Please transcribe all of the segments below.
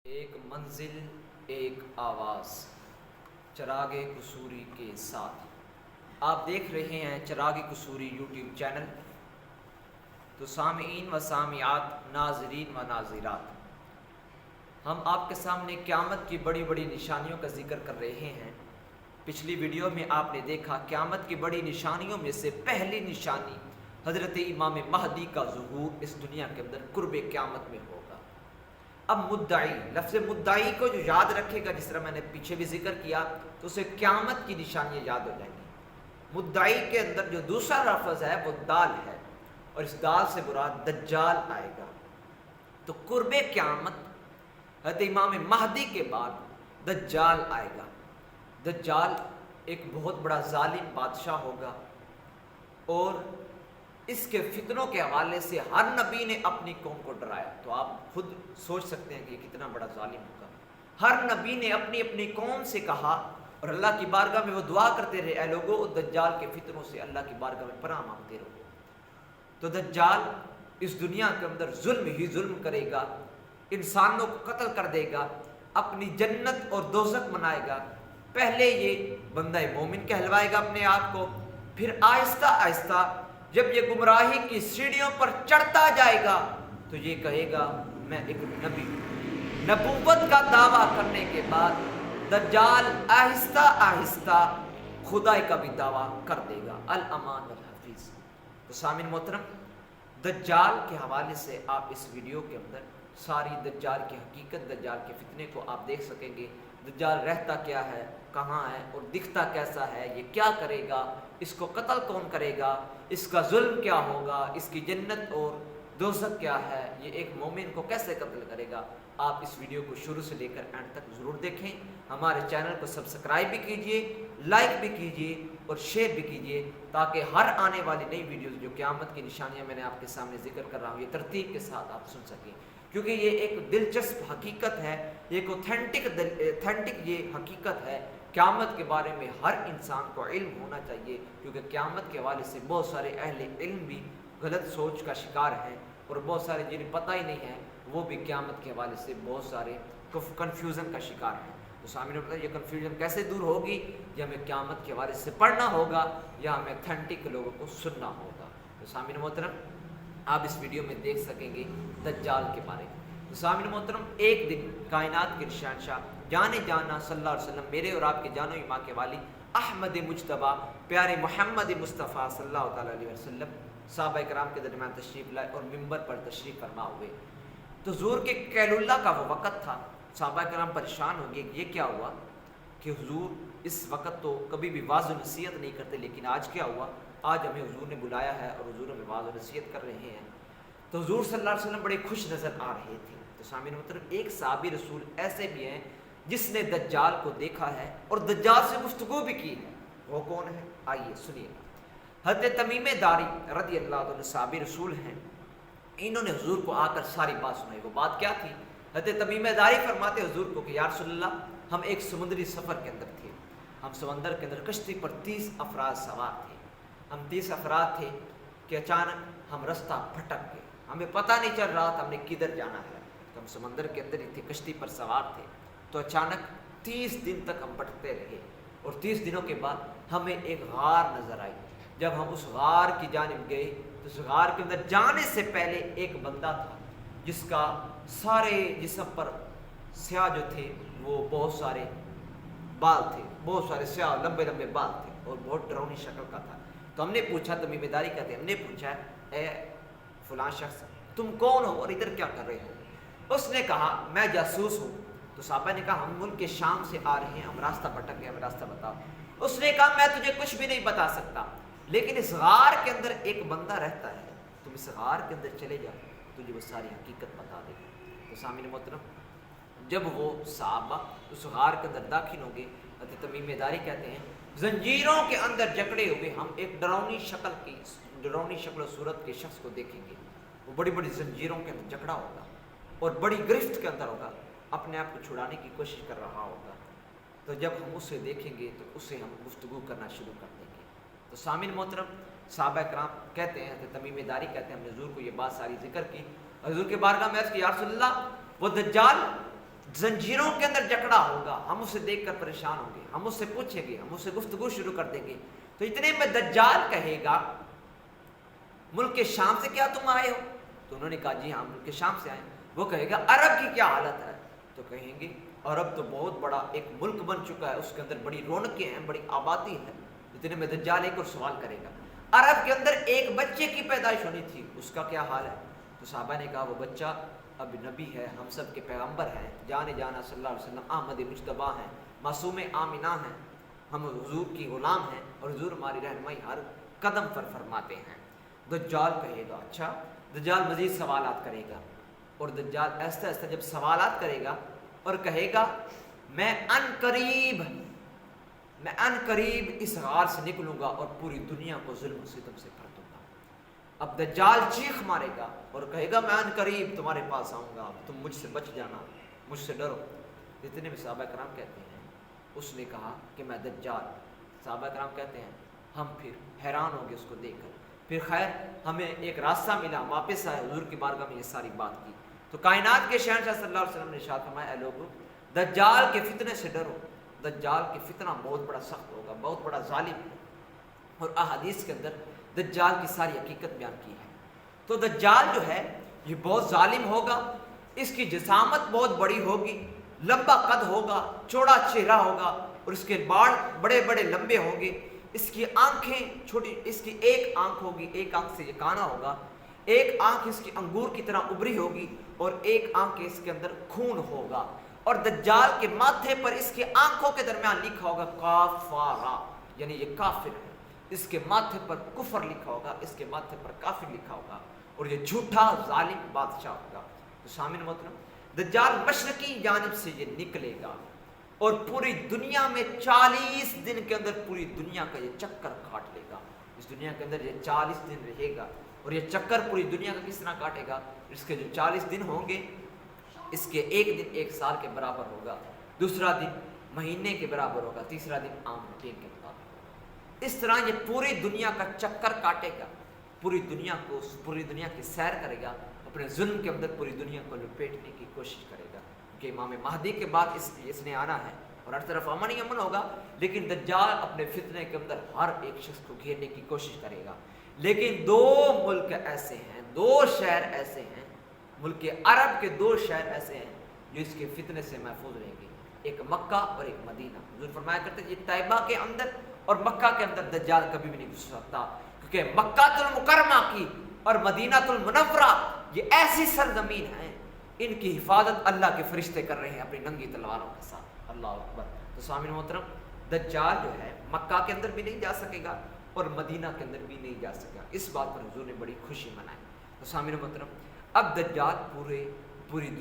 ایک منزل ایک آواز چراغ قصوری کے ساتھ آپ دیکھ رہے ہیں چراغ قصوری یوٹیوب چینل۔ تو سامعین و سامعات، ناظرین و ناظرات، ہم آپ کے سامنے قیامت کی بڑی بڑی نشانیوں کا ذکر کر رہے ہیں۔ پچھلی ویڈیو میں آپ نے دیکھا قیامت کی بڑی نشانیوں میں سے پہلی نشانی حضرت امام مہدی کا ظہور اس دنیا کے اندر قرب قیامت میں ہوگا۔ اب مدعی، لفظ مدعی کو جو یاد رکھے گا، جس طرح میں نے پیچھے بھی ذکر کیا، تو اسے قیامت کی نشانیاں یاد ہو جائیں گی۔ مدعی کے اندر جو دوسرا لفظ ہے وہ دال ہے، اور اس دال سے مراد دجال آئے گا۔ تو قرب قیامت حضرت امام مہدی کے بعد دجال آئے گا۔ دجال ایک بہت بڑا ظالم بادشاہ ہوگا، اور اس کے فتنوں کے حوالے سے ہر نبی نے اپنی قوم کو ڈرایا۔ تو آپ خود سوچ سکتے ہیں کہ یہ کتنا بڑا ظالم ہوگا۔ ہر نبی نے اپنی اپنی قوم سے کہا، اور اللہ کی بارگاہ میں وہ دعا کرتے رہے، اے لوگو دجال کے فتنوں سے اللہ کی بارگاہ میں پناہ مانگتے رہو۔ تو دجال اس دنیا کے اندر ظلم ہی ظلم کرے گا، انسانوں کو قتل کر دے گا، اپنی جنت اور دوزخ منائے گا۔ پہلے یہ بندہ مومن کہلوائے گا اپنے آپ کو، پھر آہستہ آہستہ جب یہ گمراہی کی سیڑھیوں پر چڑھتا جائے گا تو یہ کہے گا میں ایک نبی ہوں۔ نبوت کا دعویٰ کرنے کے بعد دجال آہستہ آہستہ خدائی کا بھی دعویٰ کر دے گا، الامان والحفیظ۔ تو سامعین محترم، دجال کے حوالے سے آپ اس ویڈیو کے اندر ساری دجال کی حقیقت، دجال کے فتنے کو آپ دیکھ سکیں گے۔ دجال رہتا کیا ہے، کہاں ہے، اور دکھتا کیسا ہے، یہ کیا کرے گا، اس کو قتل کون کرے گا، اس کا ظلم کیا ہوگا، اس کی جنت اور دوزخ کیا ہے، یہ ایک مومن کو کیسے قتل کرے گا۔ آپ اس ویڈیو کو شروع سے لے کر اینڈ تک ضرور دیکھیں۔ ہمارے چینل کو سبسکرائب بھی کیجئے، لائک بھی کیجئے اور شیئر بھی کیجئے، تاکہ ہر آنے والی نئی ویڈیوز جو قیامت کی نشانیاں میں نے آپ کے سامنے ذکر کر رہا ہوں، یہ ترتیب کے ساتھ آپ سن سکیں، کیونکہ یہ ایک دلچسپ حقیقت ہے، ایک اوتھینٹک یہ حقیقت ہے۔ قیامت کے بارے میں ہر انسان کو علم ہونا چاہیے، کیونکہ قیامت کے حوالے سے بہت سارے اہل علم بھی غلط سوچ کا شکار ہیں، اور بہت سارے جنہیں پتہ ہی نہیں ہے وہ بھی قیامت کے حوالے سے بہت سارے کنفیوژن کا شکار ہیں۔ تو سامنے یہ کنفیوژن کیسے دور ہوگی؟ یہ ہمیں قیامت کے حوالے سے پڑھنا ہوگا، یا ہمیں اوتھینٹک لوگوں کو سننا ہوگا۔ تو سامنے محترم، آپ اس ویڈیو میں دیکھ سکیں گے دجال کے بارے میں۔ تو سامعین محترم، ایک دن کائنات کے شہنشاہ جانے جانا صلی اللہ علیہ وسلم، میرے اور آپ کے جانو ماں کے والی احمد مجتبیٰ پیارے محمد مصطفیٰ صلی اللہ تعالیٰ علیہ وسلم صحابہ کرام کے درمیان تشریف لائے اور ممبر پر تشریف فرما ہوئے۔ تو ظہور کے قیلولہ کا وہ وقت تھا۔ صحابہ کرام پریشان ہو گئے، یہ کیا ہوا کہ حضور اس وقت تو کبھی بھی واعظ و نصیحت نہیں کرتے، لیکن آج کیا ہوا؟ آج ہمیں حضور نے بلایا ہے اور حضور ہمیں واعظ و نصیحت کر رہے ہیں۔ تو حضور صلی اللہ علیہ وسلم بڑے خوش نظر آ رہے تھے۔ تو سامعین محترم، ایک صحابی رسول ایسے بھی ہیں جس نے دجال کو دیکھا ہے اور دجال سے گفتگو بھی کی ہے۔ وہ کون ہے؟ آئیے سنیے گا۔ حضرت تمیم داری رضی اللہ عنہ صحابی رسول ہیں۔ انہوں نے حضور کو آ کر ساری بات سنائی۔ وہ بات کیا تھی؟ حضرت تمیم داری فرماتے حضور کو کہ یا رسول اللہ، ہم ایک سمندری سفر کے اندر تھے۔ ہم سمندر کے اندر کشتی پر 30 افراد سوار تھے۔ ہم 30 افراد تھے کہ اچانک ہم رستہ بھٹک گئے، ہمیں پتہ نہیں چل رہا تھا ہم نے کدھر جانا ہے۔ تو ہم سمندر کے اندر ہی تھے، کشتی پر سوار تھے۔ تو اچانک 30 دن تک ہم بھٹکتے رہے، اور 30 دنوں کے بعد ہمیں ایک غار نظر آئی۔ جب ہم اس غار کی جانب گئے تو اس غار کے اندر جانے سے پہلے ایک بندہ تھا جس کا سارے جسم پر سیاہ جو تھے وہ بہت سارے بال تھے، بہت سارے سیاہ لمبے لمبے بال تھے، اور بہت ڈراؤنی شکل کا تھا۔ تو ہم نے پوچھا، تمیم داری کہتے ہیں، ہم نے پوچھا اے فلاں شخص، تم کون ہو اور ادھر کیا کر رہے ہو؟ اس نے کہا میں جاسوس ہوں۔ تو صحابہ نے کہا ہم ملک کے شام سے آ رہے ہیں، ہم راستہ بھٹک گئے، ہمیں راستہ بتاؤ۔ اس نے کہا میں تجھے کچھ بھی نہیں بتا سکتا، لیکن اس غار کے اندر ایک بندہ رہتا ہے، تم اس غار کے اندر چلے جاؤ، تجھے وہ ساری حقیقت بتا دے گا۔ تو سامعین محترم، جب وہ صحابہ اس غار کے اندر داخل ہوں گے، حضرت تمیم داری کہتے ہیں زنجیروں کے اندر جکڑے ہوئے ہم ایک ڈراؤنی شکل و صورت کے شخص کو دیکھیں گے۔ وہ بڑی بڑی زنجیروں کے اندر جکڑا ہوگا اور بڑی گرفت کے اندر ہوگا، اپنے آپ کو چھڑانے کی کوشش کر رہا ہوگا۔ تو جب ہم اسے دیکھیں گے تو اسے ہم گفتگو کرنا شروع کر دیں گے۔ تو سامعین محترم، صحابہ کرام کہتے ہیں، حضرت تمیم داری کہتے ہیں ہم نے حضور کو یہ بات ساری ذکر کی۔ حضور کے بارگاہ میں عرض کی یا رسول اللہ، وہ دجال زنجیروں کے اندر جکڑا ہوگا، ہم اسے دیکھ کر پریشان ہوں گے، ہم اس سے پوچھیں گے، ہم اس سے گفتگو شروع کر دیں گے۔ تو اتنے میں دجال کہے گا ملک شام سے کیا تم آئے ہو؟ تو انہوں نے کہا جی ہاں ملک شام سے آئے ہیں۔ وہ کہے گا عرب کی کیا حالت ہے؟ تو کہیں گے عرب تو بہت بڑا ایک ملک بن چکا ہے، اس کے اندر بڑی رونقیں ہیں، بڑی آبادی ہے۔ اتنے میں دجال ایک اور سوال کرے گا، عرب کے اندر ایک بچے کی پیدائش ہونی تھی، اس کا کیا حال ہے؟ تو صحابہ نے کہا وہ بچہ اب نبی ہے، ہم سب کے پیغمبر ہیں، جانے جانا صلی اللہ علیہ وسلم احمد مجتبیٰ ہیں، معصوم آمنہ ہیں، ہم حضور کی غلام ہیں اور حضور ہماری رہنمائی ہر قدم پر فرماتے ہیں۔ دجال کہے گا اچھا، دجال مزید سوالات کرے گا، اور دجال ایسا ایسا جب سوالات کرے گا اور کہے گا میں ان قریب اس غار سے نکلوں گا اور پوری دنیا کو ظلم و ستم سے کر دوں گا۔ اب دجال چیخ مارے گا اور کہے گا میں ان قریب تمہارے پاس آؤں گا، تم مجھ سے بچ جانا، مجھ سے ڈرو۔ اتنے میں صحابہ کرام کہتے ہیں اس نے کہا کہ میں دجال۔ صحابہ کرام کہتے ہیں ہم پھر حیران ہو گئے اس کو دیکھ کر۔ پھر خیر ہمیں ایک راستہ ملا، واپس آئے، حضور کی بارگاہ میں یہ ساری بات کی تو کائنات کے شہنشاہ صلی اللہ علیہ وسلم نے ارشاد فرمایا اے لوگو دجال کے فتنے سے ڈرو، دجال کے فتنہ بہت بڑا سخت ہوگا، بہت بڑا ظالم ہے۔ اور احادیث کے اندر دجال کی ساری حقیقت بیان کی ہے۔ تو دجال جو ہے یہ بہت ظالم ہوگا، اس کی جسامت بہت بڑی ہوگی، لمبا قد ہوگا، چوڑا چہرہ ہوگا، اور اس کے باڑ بڑے بڑے لمبے ہوں گے، اس کی آنکھیں چھوٹی، اس کی ایک آنکھ ہوگی، ایک آنکھ سے یہ کانا ہوگا، ایک آنکھ اس کی انگور کی طرح ابری ہوگی، اور ایک آنکھ اس کے اندر خون ہوگا، اور دجال کے ماتھے پر اس کی آنکھوں کے درمیان لکھا ہوگا کافارا، یعنی یہ کافر ہے۔ اس کے ماتھے پر کفر لکھا ہوگا، اس کے ماتھے پر کافر لکھا ہوگا، اور یہ جھوٹا ظالم بادشاہ ہوگا۔ تو سامعین محترم دجال مشرقی جانب سے یہ نکلے گا اور پوری دنیا میں 40 دن کے اندر پوری دنیا کا یہ چکر کاٹ لے گا۔ اس دنیا کے اندر یہ 40 دن رہے گا، اور یہ چکر پوری دنیا کا کس طرح کاٹے گا؟ اس کے جو 40 دن ہوں گے اس کے ایک دن ایک سال کے برابر ہوگا، دوسرا دن مہینے کے برابر ہوگا، تیسرا دن عام روٹین کے برابر ہوگا۔ اس طرح یہ پوری دنیا کا چکر کاٹے گا، پوری دنیا کی سیر کرے گا، اپنے ظلم کے اندر پوری دنیا کو لپیٹنے کی کوشش کرے گا، کہ امام مہدی کے بعد اس نے آنا ہے اور ہر طرف امن ہی امن ہوگا، لیکن دجال اپنے فتنے کے اندر ہر ایک شخص کو گھیرنے کی کوشش کرے گا۔ لیکن 2 ملک ایسے ہیں، 2 شہر ایسے ہیں، ملک عرب کے 2 شہر ایسے ہیں جو اس کے فتنے سے محفوظ رہیں گے، ایک مکہ اور ایک مدینہ۔ حضور فرمایا کرتے ہیں یہ طیبہ کے اندر اور مکہ کے اندر دجال کبھی بھی نہیں گھس سکتا، کیونکہ مکہ المکرمہ کی اور مدینہ المنورہ یہ ایسی سرزمین ہیں، ان کی حفاظت اللہ کے فرشتے کر رہے ہیں اپنی ننگی تلواروں کے ساتھ۔ اللہ اکبر۔ تو سامعین محترم دجال جو ہے مکہ کے اندر بھی نہیں جا سکے گا اور مدینہ کے اندر بھی نہیں جا سکے گا، اس بات پر حضور نے بڑی خوشی منائی۔ تو سامعین محترم اب دجال پوری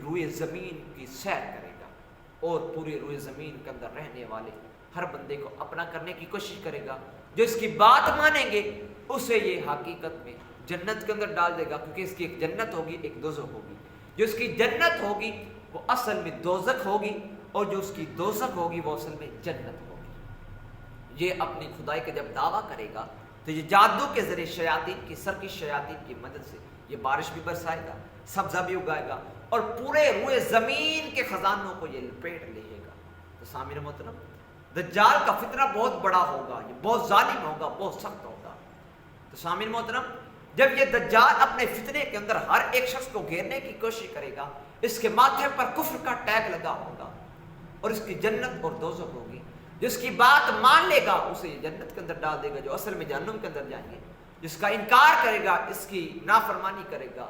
روئے زمین کی سیر کرے گا اور پوری روئے زمین کے اندر رہنے والے ہر بندے کو اپنا کرنے کی کوشش کرے گا، جو اس کی بات مانیں گے اسے یہ حقیقت میں جنت کے اندر ڈال دے گا، کیونکہ اس کی ایک جنت ہوگی ایک دوزخ ہوگی، جو اس کی جنت ہوگی وہ اصل میں دوزخ ہوگی، اور جو اس کی دوزخ ہوگی وہ اصل میں جنت ہوگی۔ یہ اپنی خدائی کا جب دعویٰ کرے گا تو یہ جادو کے ذریعے شیاطین کی سرکش شیاطین کی مدد سے یہ بارش بھی برسائے گا، سبزہ بھی اگائے گا، اور پورے روئے زمین کے خزانوں کو یہ لپیٹ لے گا۔ تو سامعین محترم دجال کا فتنہ بہت بڑا ہوگا، یہ بہت ظالم ہوگا، بہت سخت ہوگا۔ تو سامعین محترم جب یہ دجال اپنے فتنے کے اندر ہر ایک شخص کو گھیرنے کی کوشش کرے گا، اس کے ماتھے پر کفر کا ٹیگ لگا ہوگا، اور اس کی جنت اور دوزخ ہوگی، جس کی بات مان لے گا اسے یہ جنت کے اندر ڈال دے گا، جو اصل میں جہنم کے اندر جائیں گے، جس کا انکار کرے گا، اس کی نافرمانی کرے گا،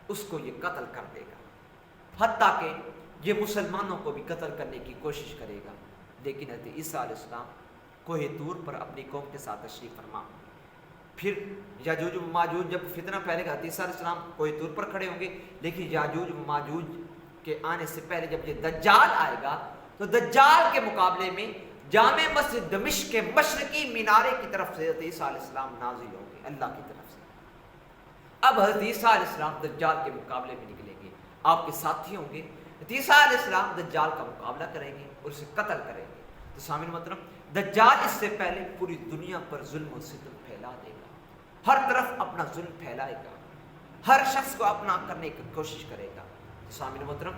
اس کو یہ قتل کر دے گا، حتیٰ کہ یہ مسلمانوں کو بھی قتل کرنے کی کوشش کرے گا۔ لیکن حضرت عیسیٰ علیہ السلام کوہ طور پر اپنی قوم کے ساتھ تشریف فرما، پھر یاجوج و ماجوج جب فتنہ پھیلے گا، عیسیٰ علیہ السلام کوہ طور پر کھڑے ہوں گے، لیکن یاجوج و ماجوج کے آنے سے پہلے جب یہ دجال آئے گا تو دجال کے مقابلے میں جامع مسجد دمشق کے مشرقی مینارے کی طرف سے حضرت عیسیٰ علیہ السلام نازل ہوں گے اللہ کی طرف سے۔ اب حضرت عیسیٰ علیہ السلام دجال کے مقابلے میں نکلیں گے، آپ کے ساتھی ہوں گے، حضرت عیسیٰ علیہ السلام دجال کا مقابلہ کریں گے اور اسے قتل کریں گے۔ تو سامعین محترم دجال اس سے پہلے پوری دنیا پر ظلم و ستم پھیلا دے گا، ہر طرف اپنا ظلم پھیلائے گا، ہر شخص کو اپنا کرنے کی کوشش کرے گا۔ تو سامعین محترم